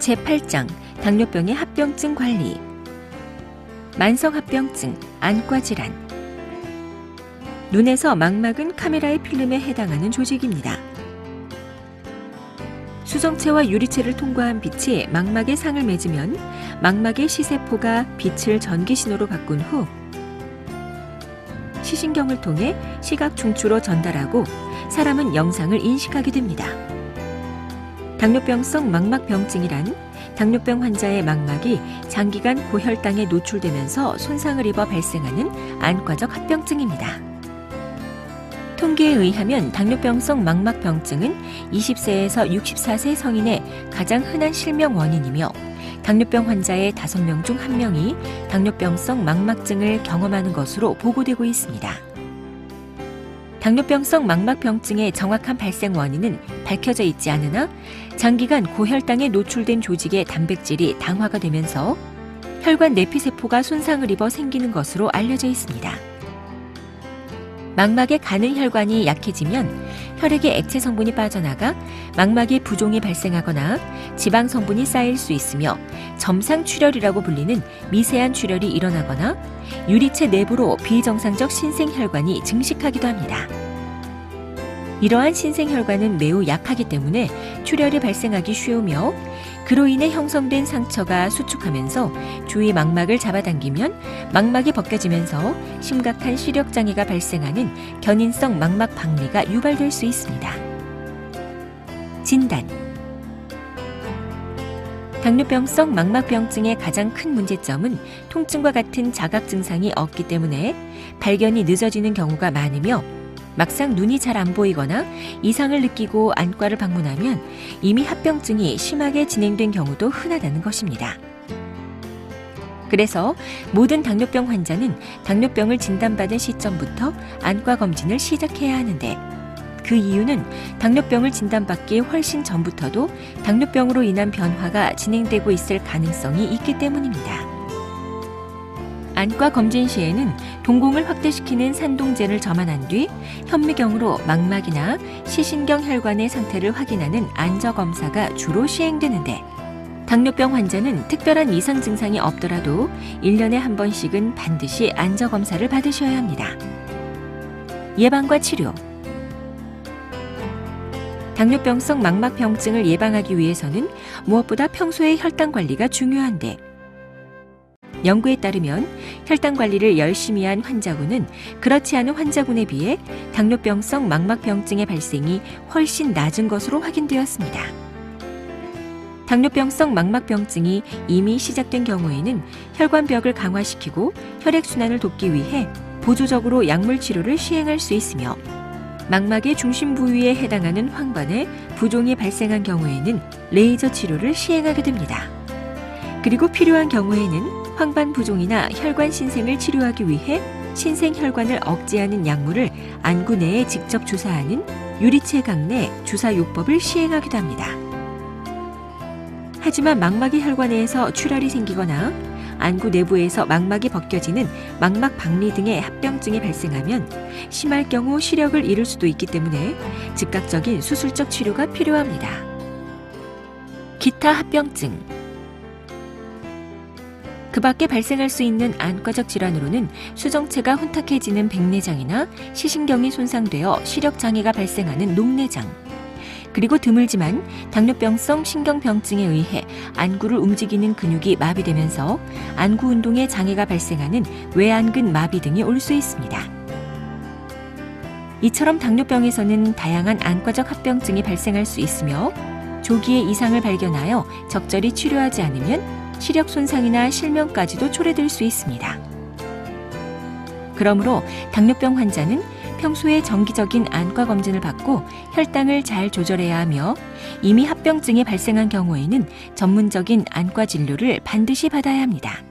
제8장 당뇨병의 합병증 관리. 만성합병증, 안과질환. 눈에서 망막은 카메라의 필름에 해당하는 조직입니다. 수정체와 유리체를 통과한 빛이 망막에 상을 맺으면 망막의 시세포가 빛을 전기신호로 바꾼 후 시신경을 통해 시각 중추로 전달하고 사람은 영상을 인식하게 됩니다. 당뇨병성 망막병증이란 당뇨병 환자의 망막이 장기간 고혈당에 노출되면서 손상을 입어 발생하는 안과적 합병증입니다. 통계에 의하면 당뇨병성 망막병증은 20세에서 64세 성인의 가장 흔한 실명 원인이며 당뇨병 환자의 5명 중 1명이 당뇨병성 망막증을 경험하는 것으로 보고되고 있습니다. 당뇨병성 망막병증의 정확한 발생 원인은 밝혀져 있지 않으나 장기간 고혈당에 노출된 조직의 단백질이 당화가 되면서 혈관 내피세포가 손상을 입어 생기는 것으로 알려져 있습니다. 망막에 가는 혈관이 약해지면 혈액에 액체 성분이 빠져나가 망막에 부종이 발생하거나 지방 성분이 쌓일 수 있으며 점상 출혈이라고 불리는 미세한 출혈이 일어나거나 유리체 내부로 비정상적 신생혈관이 증식하기도 합니다. 이러한 신생혈관은 매우 약하기 때문에 출혈이 발생하기 쉬우며 그로 인해 형성된 상처가 수축하면서 주위 망막을 잡아당기면 망막이 벗겨지면서 심각한 시력장애가 발생하는 견인성 망막 박리가 유발될 수 있습니다. 진단. 당뇨병성 망막병증의 가장 큰 문제점은 통증과 같은 자각 증상이 없기 때문에 발견이 늦어지는 경우가 많으며 막상 눈이 잘 안 보이거나 이상을 느끼고 안과를 방문하면 이미 합병증이 심하게 진행된 경우도 흔하다는 것입니다. 그래서 모든 당뇨병 환자는 당뇨병을 진단받은 시점부터 안과 검진을 시작해야 하는데 그 이유는 당뇨병을 진단받기 훨씬 전부터도 당뇨병으로 인한 변화가 진행되고 있을 가능성이 있기 때문입니다. 안과 검진 시에는 동공을 확대시키는 산동제를 점안한 뒤 현미경으로 망막이나 시신경 혈관의 상태를 확인하는 안저검사가 주로 시행되는데 당뇨병 환자는 특별한 이상 증상이 없더라도 1년에 한 번씩은 반드시 안저검사를 받으셔야 합니다. 예방과 치료. 당뇨병성 망막병증을 예방하기 위해서는 무엇보다 평소의 혈당 관리가 중요한데 연구에 따르면 혈당 관리를 열심히 한 환자군은 그렇지 않은 환자군에 비해 당뇨병성 망막병증의 발생이 훨씬 낮은 것으로 확인되었습니다. 당뇨병성 망막병증이 이미 시작된 경우에는 혈관벽을 강화시키고 혈액순환을 돕기 위해 보조적으로 약물 치료를 시행할 수 있으며 망막의 중심 부위에 해당하는 황반에 부종이 발생한 경우에는 레이저 치료를 시행하게 됩니다. 그리고 필요한 경우에는 황반 부종이나 혈관 신생을 치료하기 위해 신생혈관을 억제하는 약물을 안구 내에 직접 주사하는 유리체 강내 주사요법을 시행하기도 합니다. 하지만 망막의 혈관에서 출혈이 생기거나 안구 내부에서 망막이 벗겨지는 망막 박리 등의 합병증이 발생하면 심할 경우 시력을 잃을 수도 있기 때문에 즉각적인 수술적 치료가 필요합니다. 기타 합병증. 그 밖에 발생할 수 있는 안과적 질환으로는 수정체가 혼탁해지는 백내장이나 시신경이 손상되어 시력장애가 발생하는 녹내장, 그리고 드물지만 당뇨병성 신경병증에 의해 안구를 움직이는 근육이 마비되면서 안구 운동에 장애가 발생하는 외안근 마비 등이 올 수 있습니다. 이처럼 당뇨병에서는 다양한 안과적 합병증이 발생할 수 있으며 조기에 이상을 발견하여 적절히 치료하지 않으면 시력 손상이나 실명까지도 초래될 수 있습니다. 그러므로 당뇨병 환자는 평소에 정기적인 안과 검진을 받고 혈당을 잘 조절해야 하며 이미 합병증이 발생한 경우에는 전문적인 안과 진료를 반드시 받아야 합니다.